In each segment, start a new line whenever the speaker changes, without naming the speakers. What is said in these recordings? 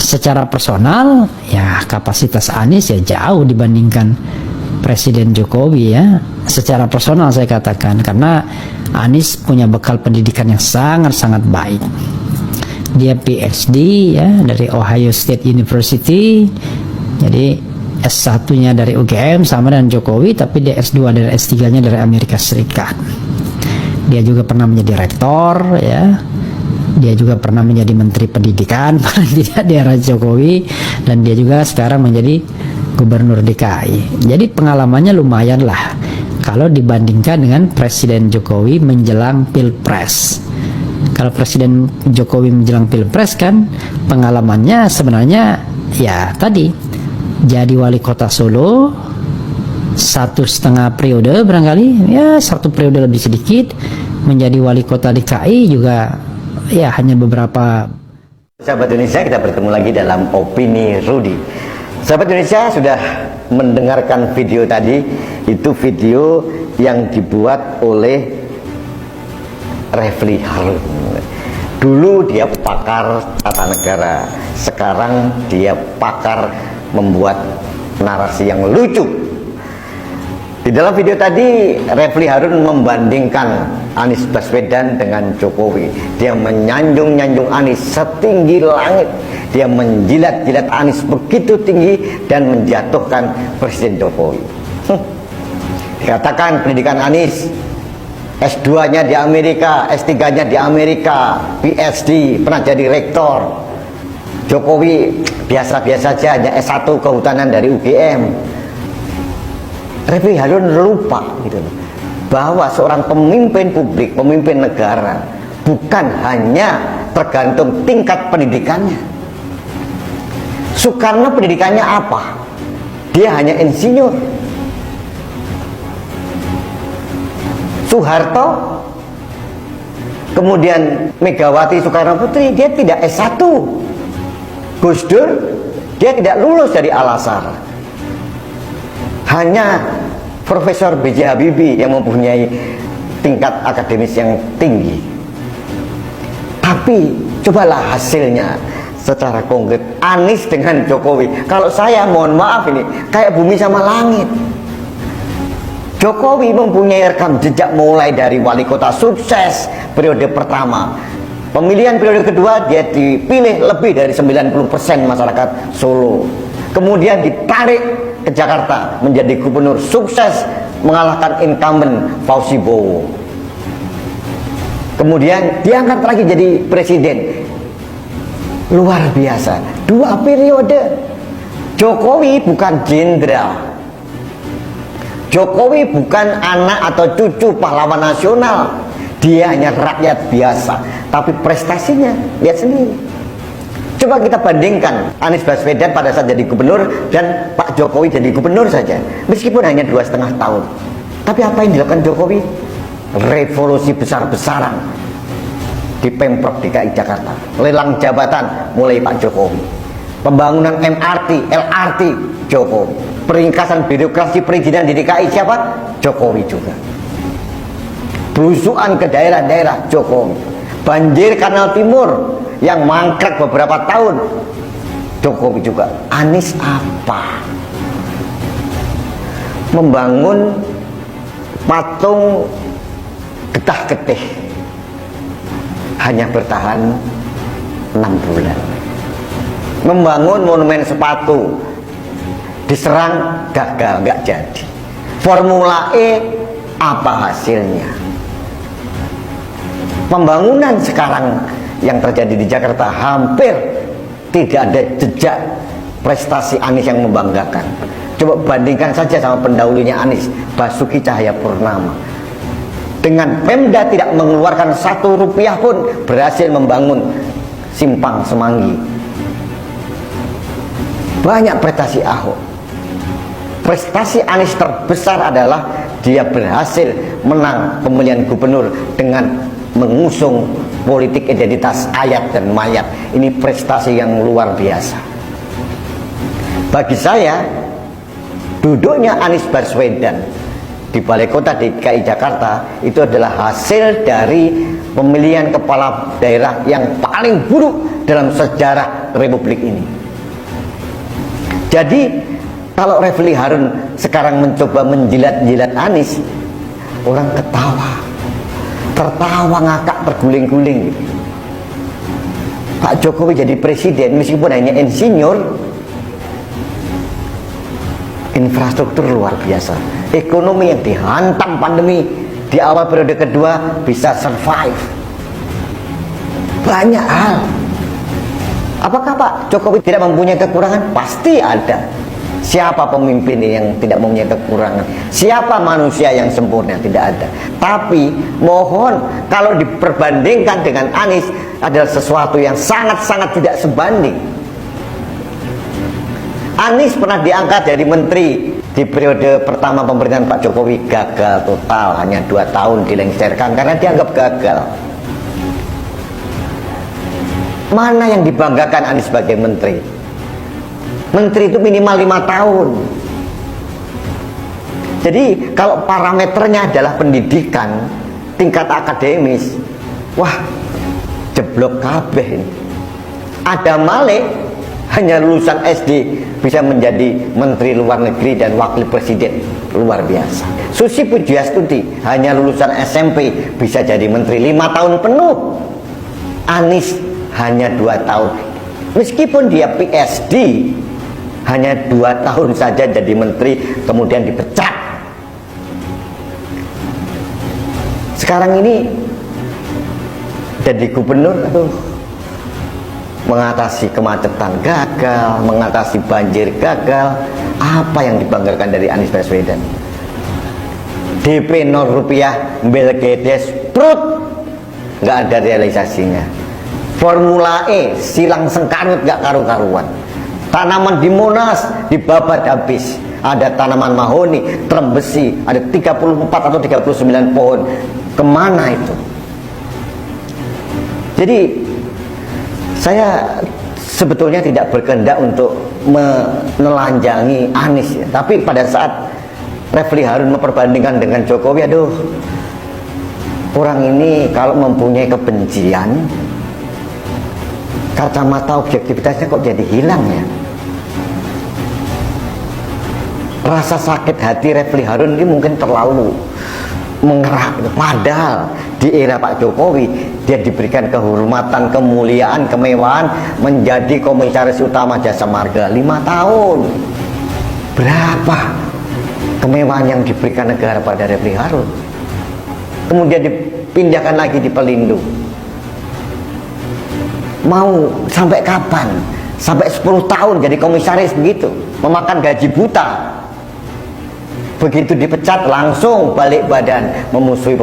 secara personal ya kapasitas Anies ya jauh dibandingkan Presiden Jokowi ya, secara personal saya katakan, karena Anies punya bekal pendidikan yang sangat-sangat baik. Dia PhD ya dari Ohio State University, jadi S1-nya dari UGM sama dengan Jokowi, tapi dia S2 dan S3-nya dari Amerika Serikat. Dia juga pernah menjadi rektor ya. Dia juga pernah menjadi Menteri Pendidikan di daerah Jokowi, dan dia juga sekarang menjadi Gubernur DKI. Jadi pengalamannya lumayan lah kalau dibandingkan dengan Presiden Jokowi menjelang Pilpres. Kalau Presiden Jokowi menjelang Pilpres kan pengalamannya sebenarnya ya tadi jadi wali kota Solo 1,5 periode barangkali ya, 1 periode lebih sedikit, menjadi wali kota DKI juga ya hanya beberapa.
Sahabat Indonesia, kita bertemu lagi dalam Opini Rudy. Sahabat Indonesia sudah mendengarkan video tadi, itu video yang dibuat oleh Refly Harun. Dulu dia pakar tata negara, sekarang dia pakar membuat narasi yang lucu. Di dalam video tadi, Refly Harun membandingkan Anies Baswedan dengan Jokowi. Dia menyanjung-nyanjung Anies setinggi langit. Dia menjilat-jilat Anies begitu tinggi dan menjatuhkan Presiden Jokowi. Dikatakan pendidikan Anies, S2-nya di Amerika, S3-nya di Amerika, PhD, pernah jadi rektor. Jokowi biasa-biasa saja, hanya S1 kehutanan dari UGM. Refly Harun lupa gitu loh, bahwa seorang pemimpin publik, pemimpin negara bukan hanya tergantung tingkat pendidikannya. Soekarno pendidikannya apa? Dia hanya insinyur. Soeharto, kemudian Megawati Soekarno Putri, dia tidak S1. Gus Dur, dia tidak lulus dari Al-Azhar. Hanya Profesor B.J. Habibie yang mempunyai tingkat akademis yang tinggi. Tapi cobalah hasilnya secara konkret Anies dengan Jokowi. Kalau saya mohon maaf, ini kayak bumi sama langit. Jokowi mempunyai rekam jejak mulai dari wali kota sukses periode pertama. Pemilihan periode kedua dia dipilih lebih dari 90% masyarakat Solo. Kemudian ditarik ke Jakarta menjadi gubernur sukses mengalahkan incumbent Fauzi Bowo. Kemudian diangkat lagi jadi presiden. Luar biasa. 2 periode. Jokowi bukan jenderal. Jokowi bukan anak atau cucu pahlawan nasional. Dia hanya rakyat biasa. Tapi prestasinya lihat sendiri. Coba kita bandingkan Anies Baswedan pada saat jadi gubernur dan Pak Jokowi jadi gubernur saja, meskipun hanya 2,5 tahun. Tapi apa yang dilakukan Jokowi? Revolusi besar-besaran di Pemprov DKI Jakarta. Lelang jabatan mulai Pak Jokowi. Pembangunan MRT, LRT, Jokowi. Peringkasan birokrasi perizinan di DKI siapa? Jokowi juga. Belusuan ke daerah-daerah, Jokowi. Banjir Kanal Timur yang mangkrak beberapa tahun, Jokowi juga. Anies apa? Membangun patung getah-getih hanya bertahan 6 bulan. Membangun monumen sepatu diserang gagal, nggak jadi. Formula E apa hasilnya? Pembangunan sekarang yang terjadi di Jakarta hampir tidak ada jejak prestasi Anies yang membanggakan. Coba bandingkan saja sama pendahulunya Anies, Basuki Cahayapurnama. Dengan Pemda tidak mengeluarkan 1 rupiah pun berhasil membangun Simpang Semanggi. Banyak prestasi Ahok. Prestasi Anies terbesar adalah dia berhasil menang pemilihan gubernur dengan mengusung politik identitas ayat dan mayat. Ini prestasi yang luar biasa. Bagi saya, duduknya Anies Baswedan di Balai Kota DKI Jakarta itu adalah hasil dari pemilihan kepala daerah yang paling buruk dalam sejarah republik ini. Jadi kalau Refli Harun sekarang mencoba menjilat-jilat Anies, orang ketawa, tertawa ngakak terguling-guling. Pak Jokowi jadi presiden meskipun hanya insinyur, infrastruktur luar biasa, ekonomi yang dihantam pandemi di awal periode kedua bisa survive. Banyak hal. Apakah Pak Jokowi tidak mempunyai kekurangan? Pasti ada. Siapa pemimpin yang tidak mempunyai kekurangan? Siapa manusia yang sempurna? Tidak ada. Tapi mohon, kalau diperbandingkan dengan Anies, adalah sesuatu yang sangat-sangat tidak sebanding. Anies pernah diangkat jadi menteri di periode pertama pemerintahan Pak Jokowi, gagal total, hanya 2 tahun dilengsarkan karena dianggap gagal. Mana yang dibanggakan Anies sebagai menteri? Menteri itu minimal 5 tahun. Jadi kalau parameternya adalah pendidikan tingkat akademis, wah, jeblok kabeh ini. Ada Malik hanya lulusan SD bisa menjadi menteri luar negeri dan wakil presiden, luar biasa. Susi Pujiastuti hanya lulusan SMP bisa jadi menteri 5 tahun penuh. Anies hanya 2 tahun, meskipun dia PSD, hanya 2 tahun saja jadi menteri kemudian dipecat. Sekarang ini jadi gubernur, aduh, mengatasi kemacetan gagal, mengatasi banjir gagal. Apa yang dibanggakan dari Anies Baswedan? DP 0 rupiah, Belgedes, prut, nggak ada realisasinya. Formula E, silang sengkarut nggak karu-karuan. Tanaman di Monas dibabat habis. Ada tanaman mahoni, trembesi, ada 34 atau 39 pohon. Kemana itu? Jadi saya sebetulnya tidak berkehendak untuk menelanjangi Anies ya. Tapi pada saat Refli Harun memperbandingkan dengan Jokowi, aduh, orang ini kalau mempunyai kebencian, kacamata objektivitasnya kok jadi hilang ya. Rasa sakit hati Refli Harun ini mungkin terlalu mengerak. Padahal di era Pak Jokowi dia diberikan kehormatan, kemuliaan, kemewahan, menjadi komisaris utama Jasa Marga 5 tahun. Berapa kemewahan yang diberikan negara pada Refli Harun? Kemudian dipindahkan lagi di Pelindung. Mau sampai kapan? Sampai 10 tahun jadi komisaris begitu, memakan gaji buta. Begitu dipecat langsung balik badan memusuhi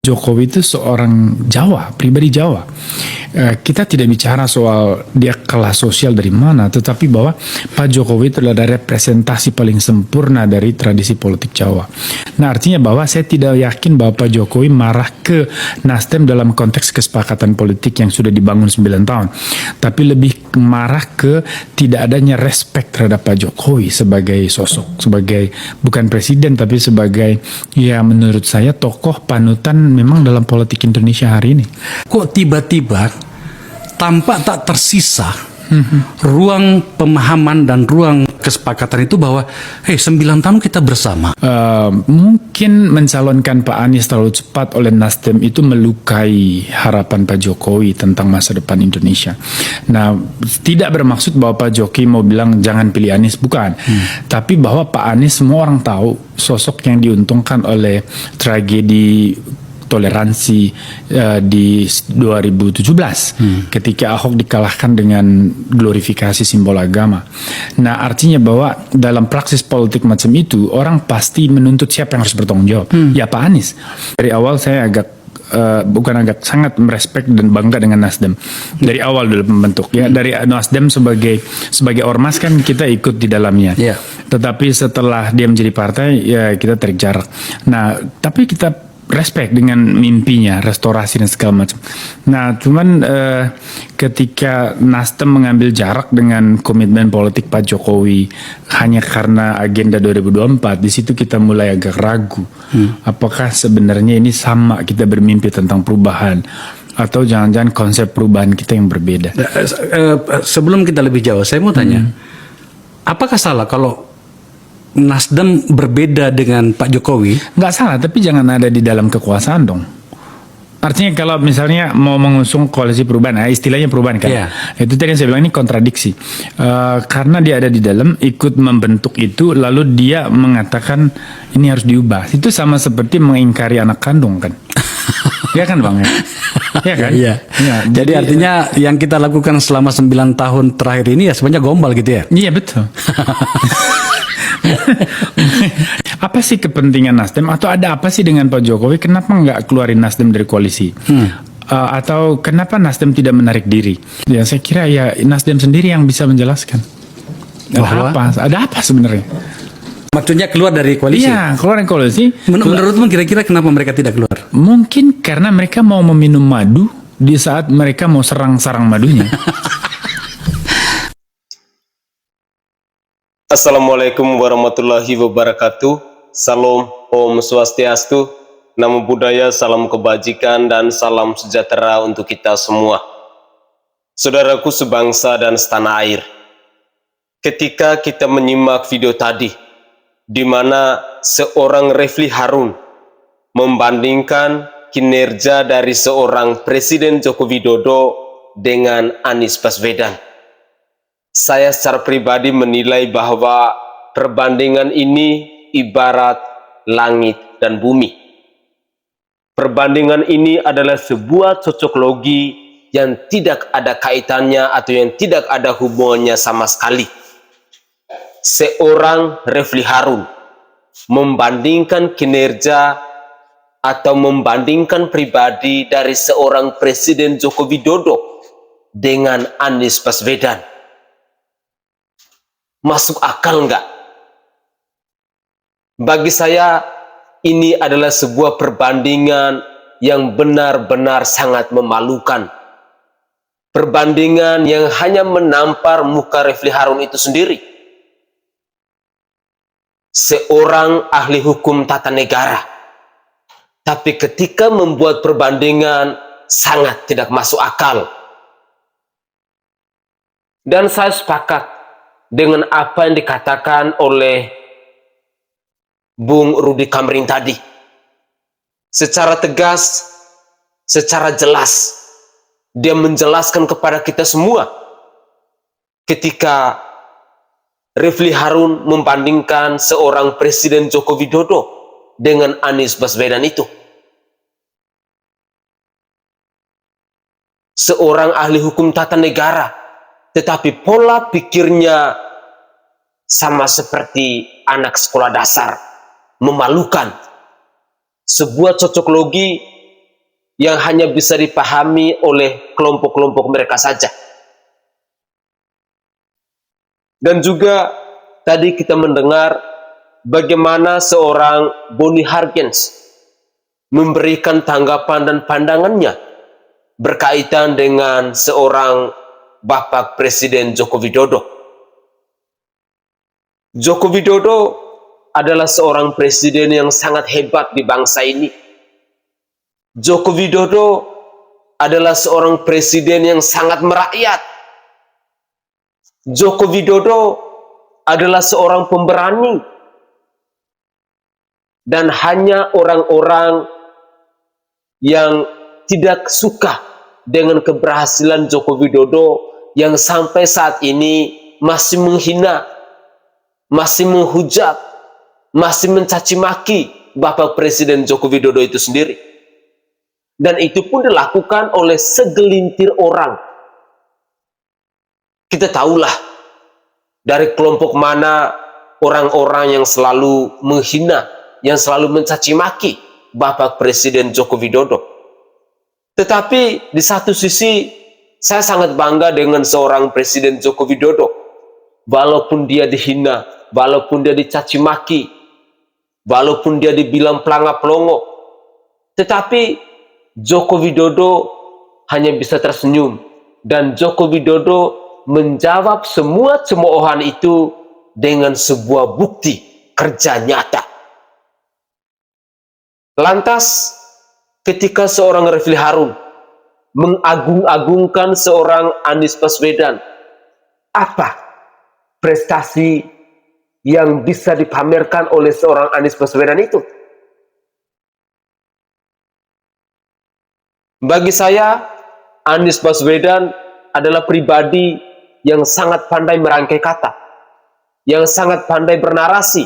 Jokowi itu seorang Jawa, pribadi Jawa. Kita tidak bicara soal dia kelas sosial dari mana, tetapi bahwa Pak Jokowi itu adalah representasi paling sempurna dari tradisi politik Jawa. Nah, artinya bahwa saya tidak yakin bahwa Pak Jokowi marah ke Nasdem dalam konteks kesepakatan politik yang sudah dibangun 9 tahun. Tapi lebih marah ke tidak adanya respect terhadap Pak Jokowi sebagai sosok, sebagai bukan presiden tapi sebagai, ya menurut saya, tokoh panutan memang dalam politik Indonesia hari ini.
Kok tiba-tiba tampak tak tersisa ruang pemahaman dan ruang kesepakatan itu bahwa 9 tahun kita bersama.
Mungkin mencalonkan Pak Anies terlalu cepat oleh Nasdem itu melukai harapan Pak Jokowi tentang masa depan Indonesia. Nah, tidak bermaksud bahwa Pak Jokowi mau bilang jangan pilih Anies, bukan. Tapi bahwa Pak Anies semua orang tahu sosok yang diuntungkan oleh tragedi toleransi di 2017 ketika Ahok dikalahkan dengan glorifikasi simbol agama. Nah, artinya bahwa dalam praksis politik macam itu orang pasti menuntut siapa yang harus bertanggung jawab. Ya Pak Anies. Dari awal saya sangat merespek dan bangga dengan Nasdem dari awal dalam membentuk, ya, dari Nasdem sebagai ormas kan kita ikut di dalamnya. Tetapi setelah dia menjadi partai, ya kita tarik jarak. Nah, tapi kita respect dengan mimpinya, restorasi dan segala macam. Nah, cuman ketika Nasdem mengambil jarak dengan komitmen politik Pak Jokowi hanya karena agenda 2024, di situ kita mulai agak ragu. Apakah sebenarnya ini sama kita bermimpi tentang perubahan atau jangan-jangan konsep perubahan kita yang berbeda?
Sebelum kita lebih jauh, saya mau tanya, apakah salah kalau Nasdem berbeda dengan Pak Jokowi?
Nggak salah, tapi jangan ada di dalam kekuasaan dong. Artinya kalau misalnya mau mengusung koalisi perubahan, istilahnya perubahan kan, itu tadi yang saya bilang ini kontradiksi. Karena dia ada di dalam, ikut membentuk itu, lalu dia mengatakan ini harus diubah. Itu sama seperti mengingkari anak kandung kan. Ya kan Bang? Ya kan?
Iya. Jadi artinya yang kita lakukan selama 9 tahun terakhir ini ya sebenarnya gombal gitu ya?
Iya betul. Apa sih kepentingan Nasdem atau ada apa sih dengan Pak Jokowi? Kenapa nggak keluarin Nasdem dari koalisi? Atau kenapa Nasdem tidak menarik diri? Ya saya kira ya Nasdem sendiri yang bisa menjelaskan. Ada apa sebenarnya?
Maksudnya keluar dari koalisi?
Iya, keluar dari koalisi.
Menurutmu kira-kira kenapa mereka tidak keluar?
Mungkin karena mereka mau meminum madu di saat mereka mau serang sarang madunya.
Assalamualaikum warahmatullahi wabarakatuh. Salam, Om Swastiastu, Namo Buddhaya, salam kebajikan dan salam sejahtera untuk kita semua. Saudaraku sebangsa dan setanah air, ketika kita menyimak video tadi, di mana seorang Refli Harun membandingkan kinerja dari seorang Presiden Joko Widodo dengan Anies Baswedan, saya secara pribadi menilai bahwa perbandingan ini ibarat langit dan bumi. Perbandingan ini adalah sebuah cocok logi yang tidak ada kaitannya atau yang tidak ada hubungannya sama sekali. Seorang Refli Harun membandingkan kinerja atau membandingkan pribadi dari seorang Presiden Joko Widodo dengan Anies Baswedan. Masuk akal enggak? Bagi saya ini adalah sebuah perbandingan yang benar-benar sangat memalukan. Perbandingan yang hanya menampar muka Refli Harun itu sendiri. Seorang ahli hukum tata negara. Tapi ketika membuat perbandingan sangat tidak masuk akal. Dan saya sepakat dengan apa yang dikatakan oleh Bung Rudi Kamring tadi. Secara tegas, secara jelas, dia menjelaskan kepada kita semua ketika Refli Harun membandingkan seorang Presiden Joko Widodo dengan Anies Baswedan itu. Seorang ahli hukum tata negara, tetapi pola pikirnya sama seperti anak sekolah dasar, memalukan. Sebuah cocok logi yang hanya bisa dipahami oleh kelompok-kelompok mereka saja. Dan juga tadi kita mendengar bagaimana seorang Bonnie Hargens memberikan tanggapan dan pandangannya berkaitan dengan seorang Bapak Presiden Joko Widodo. Joko Widodo adalah seorang presiden yang sangat hebat di bangsa ini. Joko Widodo adalah seorang presiden yang sangat merakyat. Joko Widodo adalah seorang pemberani. Dan hanya orang-orang yang tidak suka dengan keberhasilan Joko Widodo yang sampai saat ini masih menghina, masih menghujat, masih mencaci maki Bapak Presiden Joko Widodo itu sendiri. Dan itu pun dilakukan oleh segelintir orang. Kita tahulah dari kelompok mana orang-orang yang selalu menghina, yang selalu mencaci maki Bapak Presiden Joko Widodo. Tetapi di satu sisi saya sangat bangga dengan seorang Presiden Joko Widodo. Walaupun dia dihina, walaupun dia dicaci maki, walaupun dia dibilang pelanga-pelongo, tetapi Joko Widodo hanya bisa tersenyum. Dan Joko Widodo menjawab semua cemoohan itu dengan sebuah bukti kerja nyata. Lantas ketika seorang Refli Harun mengagung-agungkan seorang Anies Baswedan, apa prestasi yang bisa dipamerkan oleh seorang Anies Baswedan itu? Bagi saya, Anies Baswedan adalah pribadi yang sangat pandai merangkai kata, yang sangat pandai bernarasi,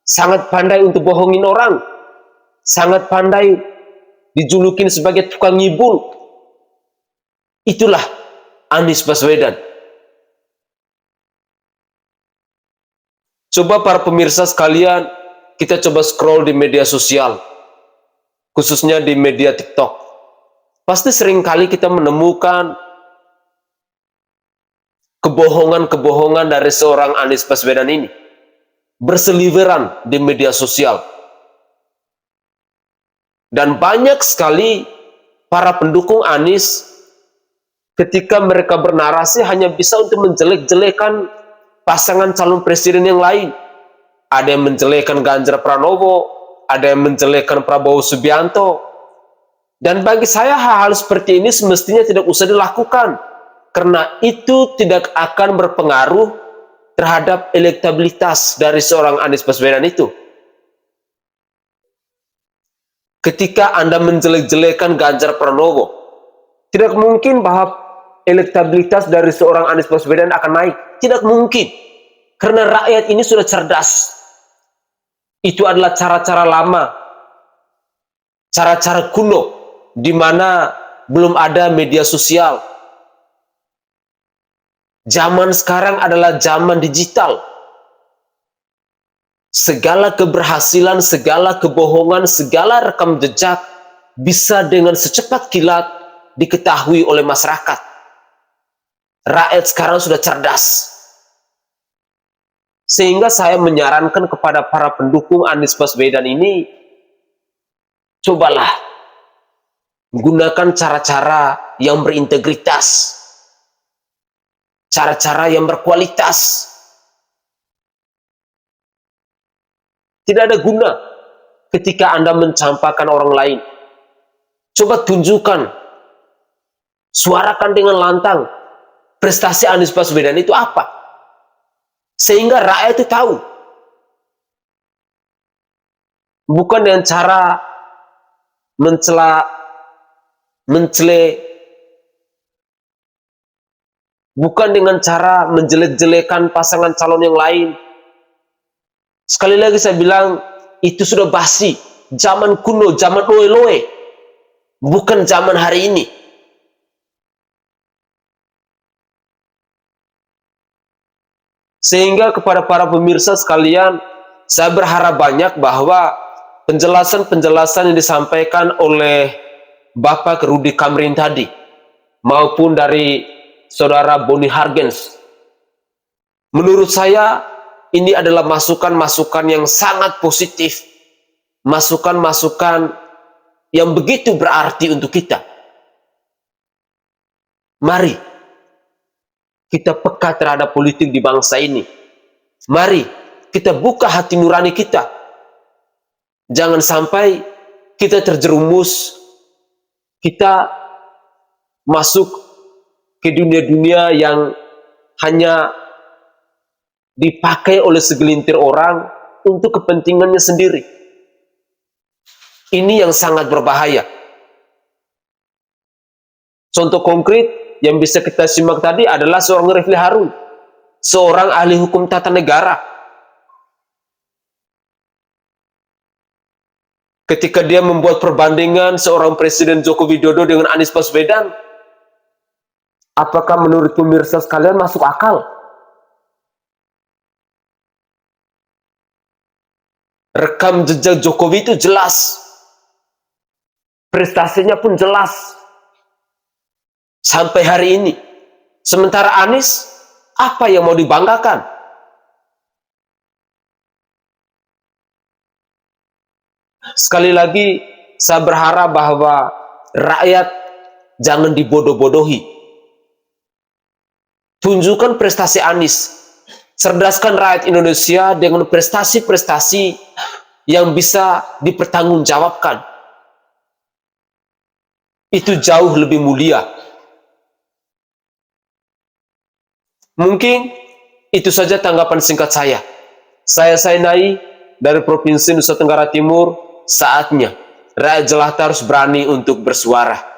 sangat pandai untuk bohongin orang, sangat pandai dijulukin sebagai tukang ngibul. Itulah Anies Baswedan. Coba para pemirsa sekalian, kita coba scroll di media sosial, khususnya di media TikTok. Pasti seringkali kita menemukan kebohongan-kebohongan dari seorang Anies Baswedan ini berseliweran di media sosial. Dan banyak sekali para pendukung Anies ketika mereka bernarasi hanya bisa untuk menjelek-jelekan pasangan calon presiden yang lain. Ada yang menjelekkan Ganjar Pranowo, ada yang menjelekkan Prabowo Subianto. Dan bagi saya hal-hal seperti ini semestinya tidak usah dilakukan, karena itu tidak akan berpengaruh terhadap elektabilitas dari seorang Anies Baswedan itu. Ketika Anda menjelek-jelekan Ganjar Pranowo, tidak mungkin bahwa elektabilitas dari seorang Anies Baswedan akan naik. Tidak mungkin. Karena rakyat ini sudah cerdas. Itu adalah cara-cara lama, cara-cara kuno, di mana belum ada media sosial. Zaman sekarang adalah zaman digital. Segala keberhasilan, segala kebohongan, segala rekam jejak bisa dengan secepat kilat diketahui oleh masyarakat. Rakyat sekarang sudah cerdas. Sehingga saya menyarankan kepada para pendukung Anies Baswedan ini, cobalah gunakan cara-cara yang berintegritas, cara-cara yang berkualitas. Tidak ada guna ketika Anda mencampakkan orang lain. Coba tunjukkan, suarakan dengan lantang prestasi Anies Baswedan itu apa, sehingga rakyat itu tahu. Bukan dengan cara mencela, bukan dengan cara menjelek-jelekan pasangan calon yang lain. Sekali lagi saya bilang, itu sudah basi, zaman kuno, zaman loe-loe, bukan zaman hari ini. Sehingga kepada para pemirsa sekalian, saya berharap banyak bahwa penjelasan-penjelasan yang disampaikan oleh Bapak Rudy Kamrin tadi, maupun dari saudara Boni Hargens. Menurut saya, ini adalah masukan-masukan yang sangat positif. Masukan-masukan yang begitu berarti untuk kita. Mari kita peka terhadap politik di bangsa ini. Mari kita buka hati nurani kita. Jangan sampai kita terjerumus, kita masuk ke dunia-dunia yang hanya dipakai oleh segelintir orang untuk kepentingannya sendiri. Ini yang sangat berbahaya. Contoh konkret yang bisa kita simak tadi adalah seorang Refli Harun, seorang ahli hukum tata negara. Ketika dia membuat perbandingan seorang Presiden Joko Widodo dengan Anies Baswedan, apakah menurut pemirsa sekalian masuk akal? Rekam jejak Jokowi itu jelas, prestasinya pun jelas sampai hari ini. Sementara Anies, apa yang mau dibanggakan? Sekali lagi, saya berharap bahwa rakyat jangan dibodoh-bodohi. Tunjukkan prestasi Anies. Cerdaskan rakyat Indonesia dengan prestasi-prestasi yang bisa dipertanggungjawabkan. Itu jauh lebih mulia. Mungkin itu saja tanggapan singkat saya. Saya Sainai dari Provinsi Nusa Tenggara Timur. Saatnya rakyat jelata harus berani untuk bersuara.